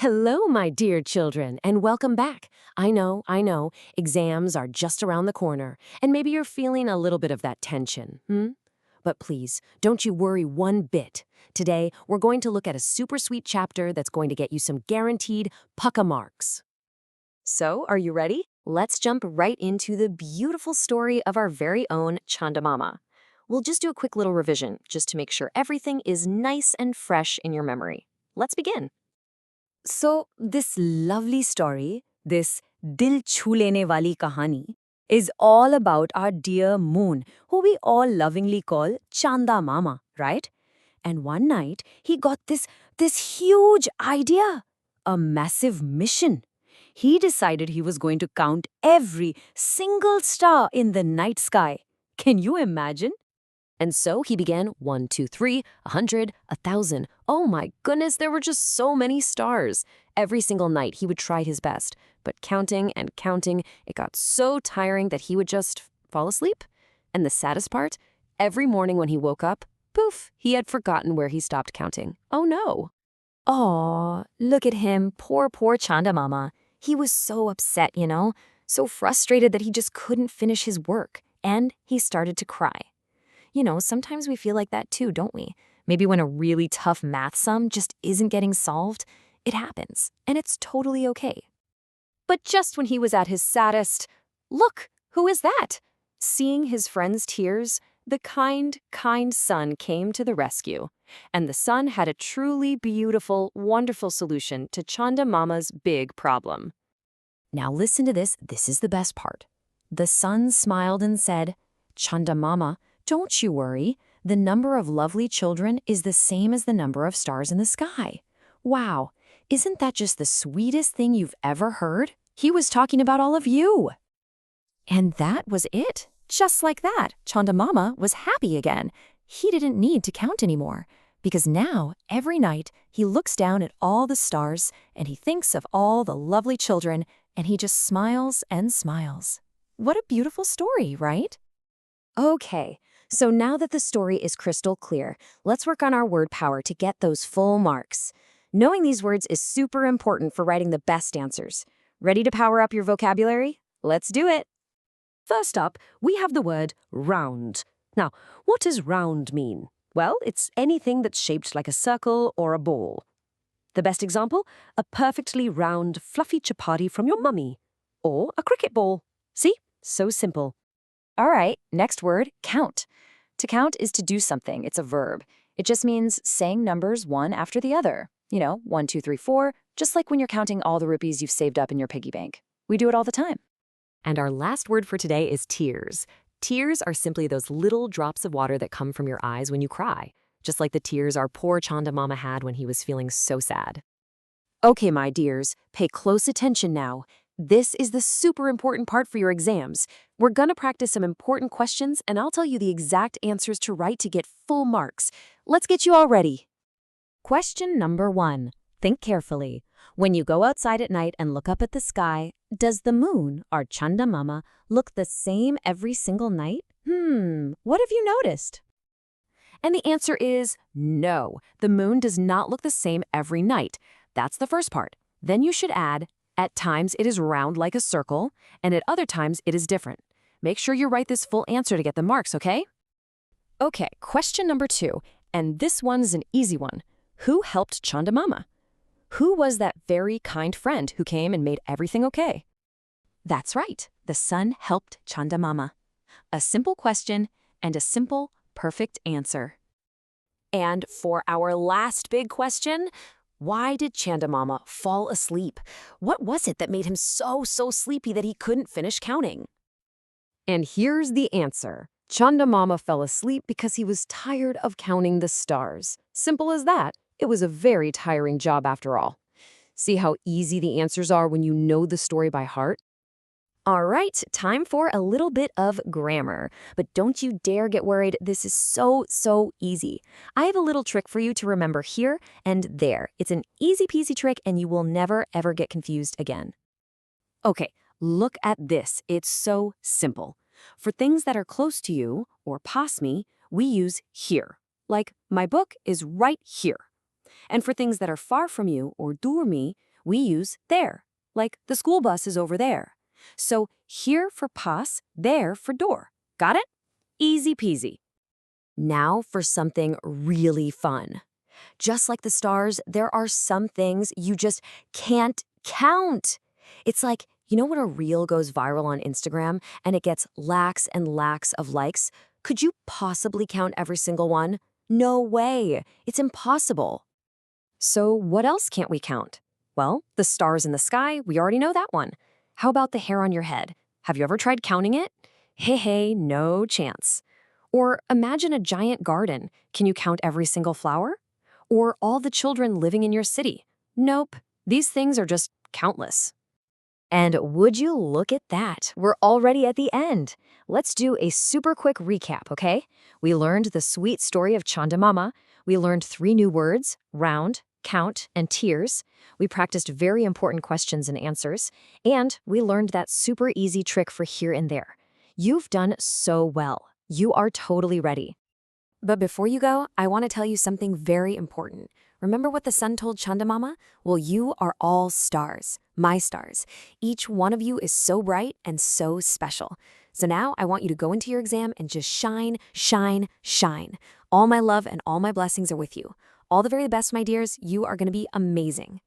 Hello, my dear children, and welcome back. I know, exams are just around the corner, and maybe you're feeling a little bit of that tension. But please, don't you worry one bit. Today, we're going to look at a super sweet chapter that's going to get you some guaranteed pucka marks. So, are you ready? Let's jump right into the beautiful story of our very own Chandamama. We'll just do a quick little revision, just to make sure everything is nice and fresh in your memory. Let's begin. So, this lovely story, this dil chhu lene wali kahani, is all about our dear moon, who we all lovingly call Chandamama, right? And one night, he got this huge idea, a massive mission. He decided he was going to count every single star in the night sky. Can you imagine? And so he began 1, 2, 3, 100, 1,000. Oh my goodness, there were just so many stars. Every single night he would try his best, but counting and counting, it got so tiring that he would just fall asleep. And the saddest part, every morning when he woke up, poof, he had forgotten where he stopped counting. Oh no. Aw, look at him, poor Chandamama. He was so upset, so frustrated that he just couldn't finish his work, and he started to cry. Sometimes we feel like that too, don't we? Maybe when a really tough math sum just isn't getting solved, it happens, and it's totally okay. But just when he was at his saddest, look, who is that? Seeing his friend's tears, the kind sun came to the rescue. And the sun had a truly beautiful, wonderful solution to Chandamama's big problem. Now listen to this is the best part. The sun smiled and said, "Chandamama, don't you worry. The number of lovely children is the same as the number of stars in the sky." Wow, isn't that just the sweetest thing you've ever heard? He was talking about all of you. And that was it. Just like that, Chandamama was happy again. He didn't need to count anymore, because now, every night, he looks down at all the stars, and he thinks of all the lovely children, and he just smiles and smiles. What a beautiful story, right? Okay. So now that the story is crystal clear, let's work on our word power to get those full marks. Knowing these words is super important for writing the best answers. Ready to power up your vocabulary? Let's do it. First up, we have the word round. Now, what does round mean? Well, it's anything that's shaped like a circle or a ball. The best example? A perfectly round, fluffy chapati from your mummy. Or a cricket ball. See? So simple. All right, next word, count. To count is to do something. It's a verb. It just means saying numbers one after the other. 1, 2, 3, 4, just like when you're counting all the rupees you've saved up in your piggy bank. We do it all the time. And our last word for today is tears. Tears are simply those little drops of water that come from your eyes when you cry, just like the tears our poor Chandamama had when he was feeling so sad. Okay, my dears, pay close attention now. This is the super important part for your exams. We're gonna practice some important questions, and I'll tell you the exact answers to write to get full marks. Let's get you all ready. Question number 1. Think carefully. When you go outside at night and look up at the sky, does the moon, our Chandamama, look the same every single night? What have you noticed? And the answer is no. The moon does not look the same every night. That's the first part. Then you should add, at times it is round like a circle, and at other times it is different. Make sure you write this full answer to get the marks, okay? Okay, question number 2, and this one's an easy one. Who helped Chandamama? Who was that very kind friend who came and made everything okay? That's right, the sun helped Chandamama. A simple question and a simple, perfect answer. And for our last big question, why did Chandamama fall asleep? What was it that made him so sleepy that he couldn't finish counting? And here's the answer. Chandamama fell asleep because he was tired of counting the stars. Simple as that. It was a very tiring job after all. See how easy the answers are when you know the story by heart? All right, time for a little bit of grammar. But don't you dare get worried. This is so easy. I have a little trick for you to remember here and there. It's an easy peasy trick and you will never ever get confused again. Okay, look at this. It's so simple. For things that are close to you or past me, we use here. Like, my book is right here. And for things that are far from you or dur me, we use there, like the school bus is over there. So here for pass, there for door. Got it? Easy peasy. Now for something really fun. Just like the stars, there are some things you just can't count. It's like, you know when a reel goes viral on Instagram and it gets lakhs and lakhs of likes? Could you possibly count every single one? No way. It's impossible. So what else can't we count? Well, the stars in the sky, we already know that one. How about the hair on your head? Have you ever tried counting it? Hey, no chance. Or imagine a giant garden. Can you count every single flower? Or all the children living in your city? Nope. These things are just countless. And would you look at that? We're already at the end. Let's do a super quick recap, okay? We learned the sweet story of Chandamama. We learned 3 new words, round, count, and tears. We practiced very important questions and answers. And we learned that super easy trick for here and there. You've done so well. You are totally ready. But before you go, I want to tell you something very important. Remember what the sun told Chandamama? Well, you are all stars, my stars. Each one of you is so bright and so special. So now I want you to go into your exam and just shine, shine, shine. All my love and all my blessings are with you. All the very best, my dears. You are going to be amazing.